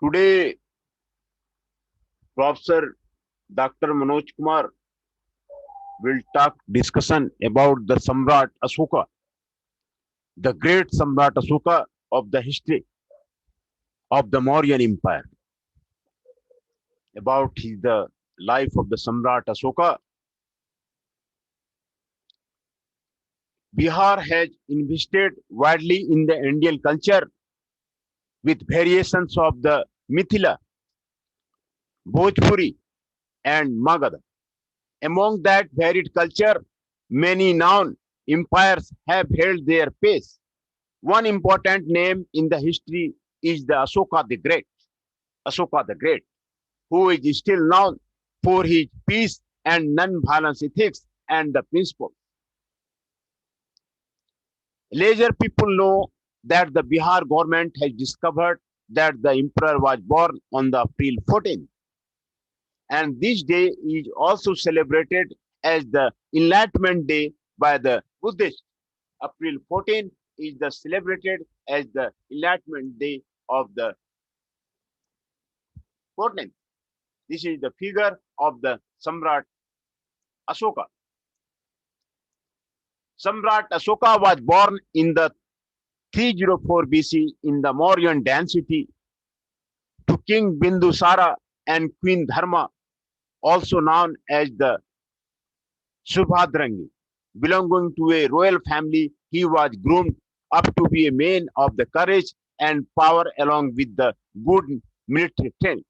Today, Professor Dr. Manoj Kumar will talk discussion about the Samrat Ashoka, the great Samrat Ashoka of the history of the Mauryan Empire. About the life of the Samrat Ashoka, Bihar has invested widely in the Indian culture with variations of the Mithila, Bhojpuri, and Magadha. Among that varied culture, many known empires have held their pace. One important name in the history is the Ashoka the Great. Ashoka the Great, who is still known for his peace and non-violence ethics and the principles. Later people know that the Bihar government has discovered that the emperor was born on the April 14th, and this day is also celebrated as the Enlightenment Day by the Buddhists. April 14th is the celebrated as the Enlightenment Day of the 14th. This is the figure of the Samrat Ashoka. Samrat Ashoka was born in the 304 BC in the Mauryan dynasty to King Bindusara and Queen Dharma, also known as the Subhadrangi. Belonging to a royal family, he was groomed up to be a man of the courage and power along with the good military training.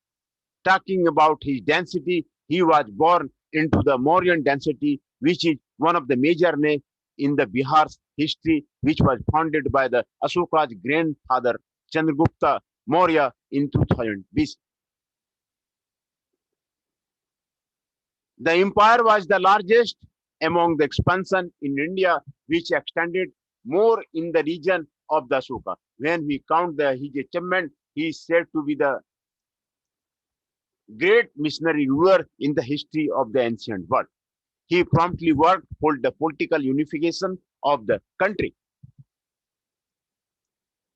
Talking about his density, he was born into the Mauryan dynasty, which is one of the major names in the Bihar's history, which was founded by the Ashoka's grandfather Chandragupta Maurya in 2000 BC. The empire was the largest among the expansion in India, which extended more in the region of the Ashoka. When we count his achievement, he is said to be the great missionary ruler in the history of the ancient world. He promptly worked for the political unification of the country.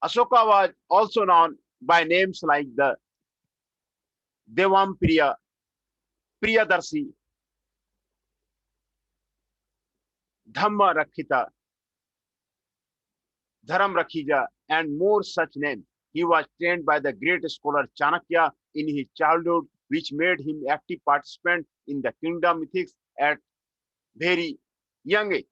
Ashoka was also known by names like the Devampriya, Priyadarshi, Dhamma Rakhita, Dharam Rakhija, and more such names. He was trained by the great scholar Chanakya in his childhood, which made him active participant in the kingdom ethics at very young age.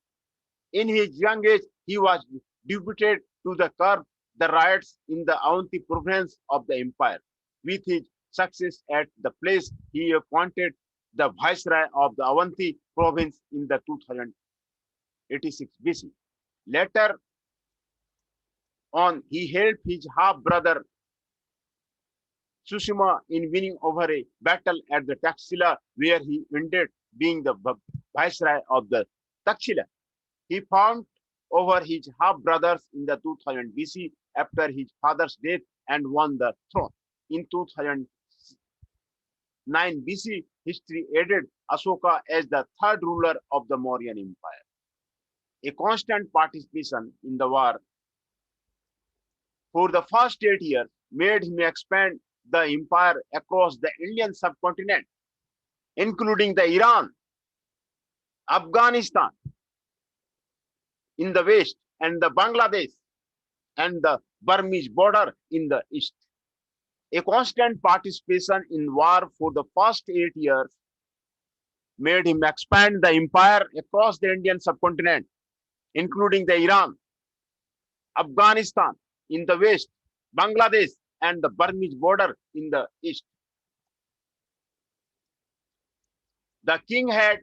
In his young age, he was deputed to the curb the riots in the Avanti province of the empire. With his success at the place, he appointed the viceroy of the Avanti province in the 2086 BC. Later on, he helped his half-brother Sushima in winning over a battle at the Taxila, where he ended being the viceroy of the Taxila. He found over his half-brothers in the 2000 BC after his father's death and won the throne. In 2009 BC, history added Ashoka as the third ruler of the Mauryan Empire. A constant participation in the war for the first 8 years made him expand the empire across the Indian subcontinent, including the Iran, Afghanistan in the west, and the Bangladesh and the Burmese border in the east. A constant participation in war for the first 8 years made him expand the empire across the Indian subcontinent, including the Iran, Afghanistan in the west, Bangladesh, and the Burmese border in the east. The king had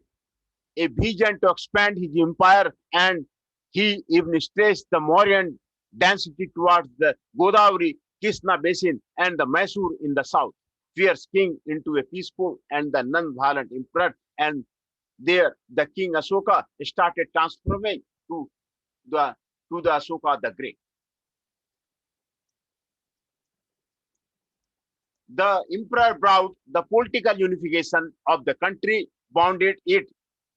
a vision to expand his empire, and he even stretched the Mauryan density towards the Godavari, Krishna basin, and the Mysore in the south, fierce king into a peaceful and the non-violent emperor. And there, the king Ashoka started transforming the to the Ashoka the Great. The emperor brought the political unification of the country, bounded it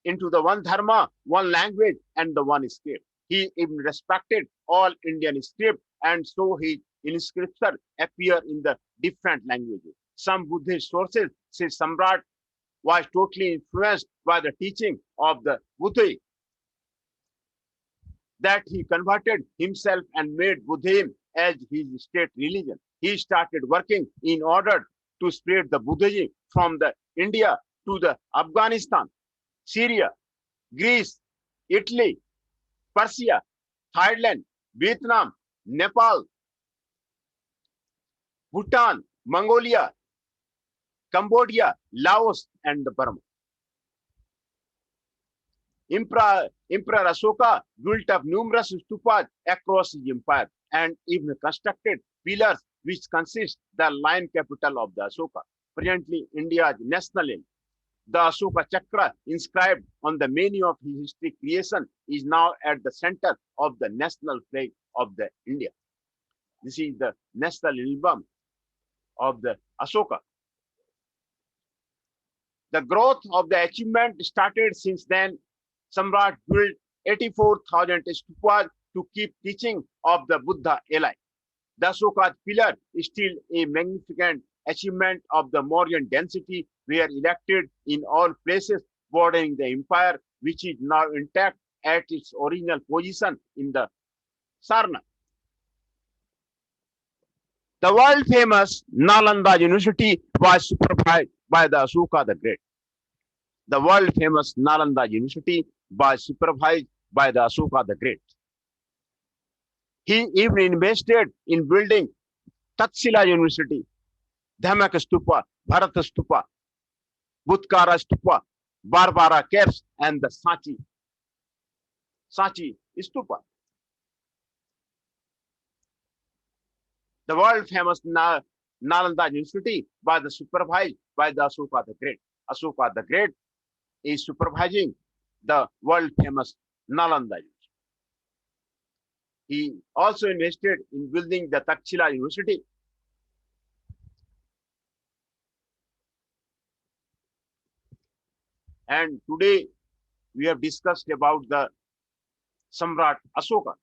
into the one dharma, one language, and the one script. He even respected all Indian script, and so his inscriptions appear in the different languages. Some Buddhist sources say Samrat was totally influenced by the teaching of the Buddha, that he converted himself and made Buddhism as his state religion. He started working in order to spread the Buddhism from the India to the Afghanistan, Syria, Greece, Italy, Persia, Thailand, Vietnam, Nepal, Bhutan, Mongolia, Cambodia, Laos, and Burma. Emperor Ashoka built up numerous stupas across his empire and even constructed pillars which consist the lion capital of the Ashoka. Presently, India's national emblem, the Ashoka Chakra inscribed on the menu of his history creation, is now at the center of the national flag of the India. This is the national emblem of the Ashoka. The growth of the achievement started since then. Samrat built 84,000 stupas to keep teaching of the Buddha alive. The Ashoka pillar is still a magnificent achievement of the Mauryan density, were erected in all places bordering the empire, which is now intact at its original position in the Sarnath. The world famous Nalanda University was supervised by the Ashoka the Great. The world famous Nalanda University was supervised by the Ashoka the Great. He even invested in building Taxila University, Dhamak Stupa, Bharat Stupa, Bhutkara Stupa, Barbara Caves, and the Sachi Stupa. The world famous Nalanda University was supervised by the Ashoka the Great. Ashoka the Great is supervising the world famous Nalanda University. He also invested in building the Takshila University. And today we have discussed about the Samrat Ashoka.